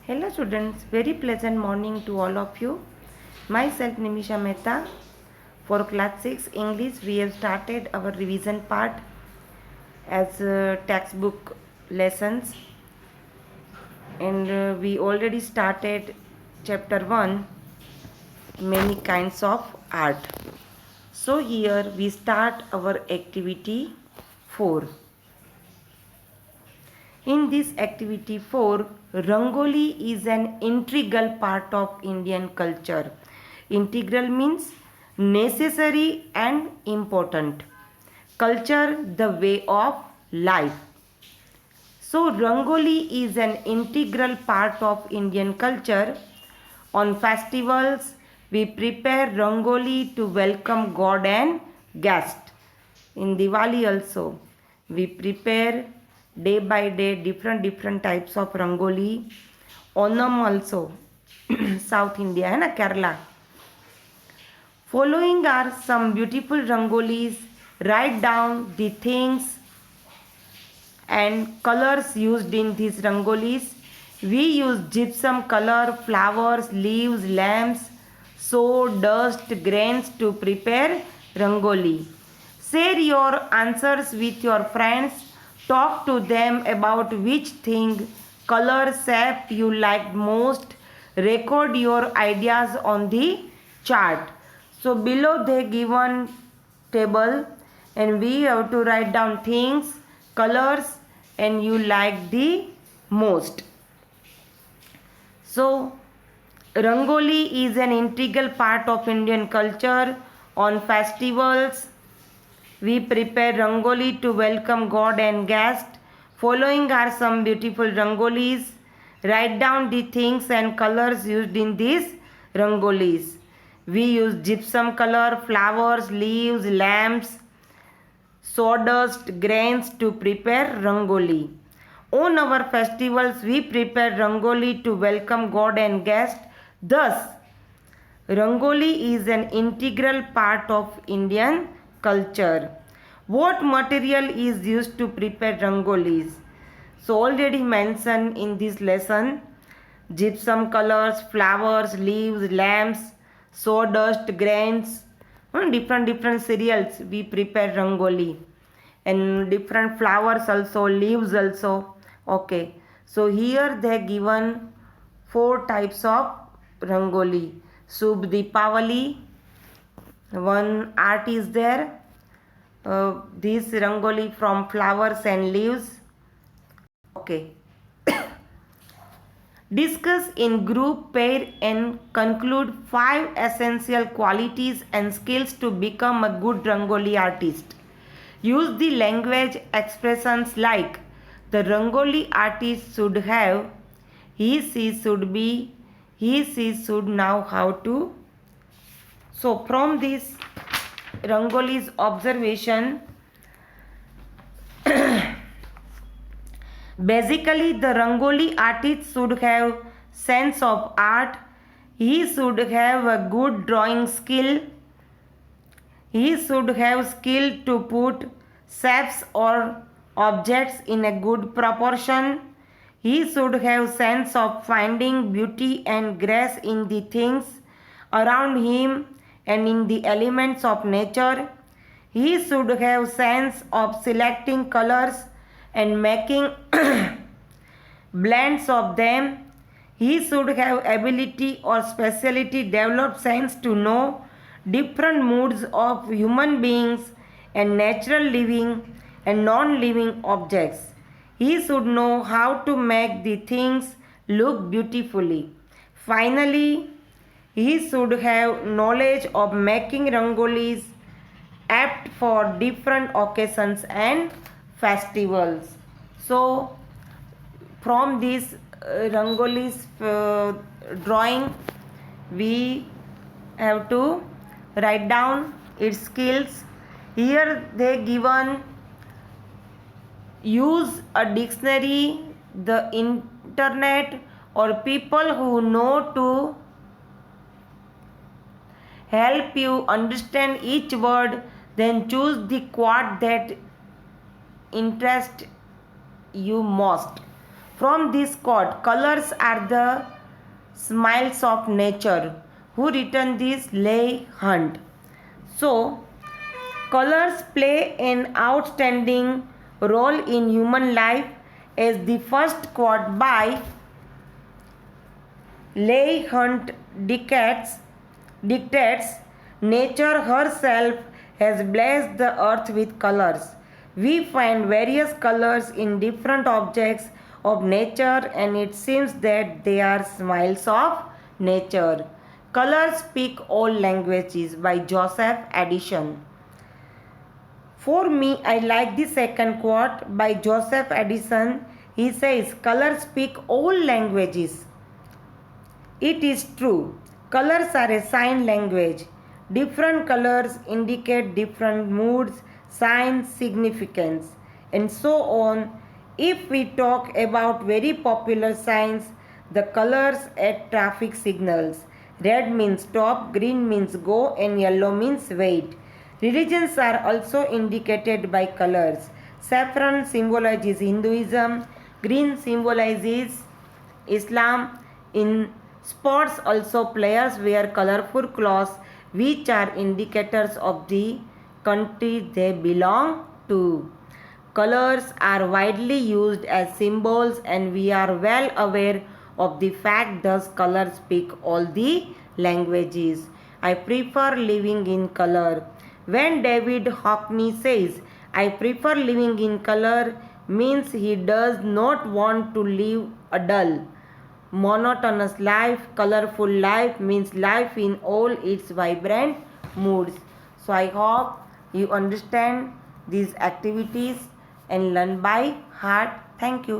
Hello students, very pleasant morning to all of you. Myself Nimisha Mehta. For class 6 English, we have started our revision part as textbook lessons, and we already started chapter 1, many kinds of art. So here we start our activity 4. In this activity 4, Rangoli is an integral part of Indian culture. Integral means necessary and important. Culture, the way of life. So Rangoli is an integral part of Indian culture. On festivals, we prepare Rangoli to welcome God and guest. In Diwali also, we prepare day by day different types of Rangoli. Onam also, South India and Kerala. Following are some beautiful Rangolis. Write down the things and colors used in these rangolis. We use gypsum color, flowers, leaves, lamps, sawdust, grains to prepare rangoli. Share your answers with your friends. Talk to them about which thing, color, shape you liked most. Record your ideas on the chart. So below they given table, and we have to write down things, colors, and you like the most. So Rangoli is an integral part of Indian culture. On festivals, we prepare Rangoli to welcome God and guest. Following are some beautiful Rangolis. Write down the things and colors used in these Rangolis. We use gypsum color, flowers, leaves, lamps, sawdust, grains to prepare Rangoli. On our festivals, we prepare Rangoli to welcome God and guest. Thus, Rangoli is an integral part of Indian culture. What material is used to prepare Rangolis? So already mentioned in this lesson, gypsum colors, flowers, leaves, lamps, sawdust, grains, different cereals we prepare Rangoli, and different flowers also, leaves also. Okay, so here they given 4 types of Rangoli. Shubh Deepavali, one art is there. This Rangoli from flowers and leaves. Okay. Discuss in group, pair, and conclude 5 essential qualities and skills to become a good Rangoli artist. Use the language expressions like the Rangoli artist should have, he, she should be, he, she should know how to. So from this Rangoli's observation, basically the Rangoli artist should have sense of art, he should have a good drawing skill, he should have skill to put shapes or objects in a good proportion, he should have sense of finding beauty and grace in the things around him and in the elements of nature, he should have sense of selecting colors and making blends of them. He should have ability or speciality developed sense to know different moods of human beings and natural living and non-living objects. He should know how to make the things look beautifully. Finally, he should have knowledge of making rangolis apt for different occasions and festivals. So from this rangolis drawing, we have to write down its skills. Here they given use a dictionary, the internet, or people who know to help you understand each word. Then choose the quote that interests you most. From this quote, colors are the smiles of nature. Who written this? Leigh Hunt. So, colors play an outstanding role in human life, as the first quote by Leigh Hunt dictates, nature herself has blessed the earth with colors. We find various colors in different objects of nature, and it seems that they are smiles of nature. Colors speak all languages by Joseph Addison. For me, I like the second quote by Joseph Addison. He says, colors speak all languages. It is true. Colors are a sign language. Different colors indicate different moods, signs, significance, and so on. If we talk about very popular signs, the colors at traffic signals. Red means stop, green means go, and yellow means wait. Religions are also indicated by colors. Saffron symbolizes Hinduism, green symbolizes Islam. In sports also, players wear colorful clothes which are indicators of the country they belong to. Colors are widely used as symbols, and we are well aware of the fact thus colors speak all the languages. I prefer living in color. When David Hockney says, I prefer living in color, means he does not want to live a dull, monotonous life. Colorful life means life in all its vibrant moods. So I hope you understand these activities and learn by heart. Thank you.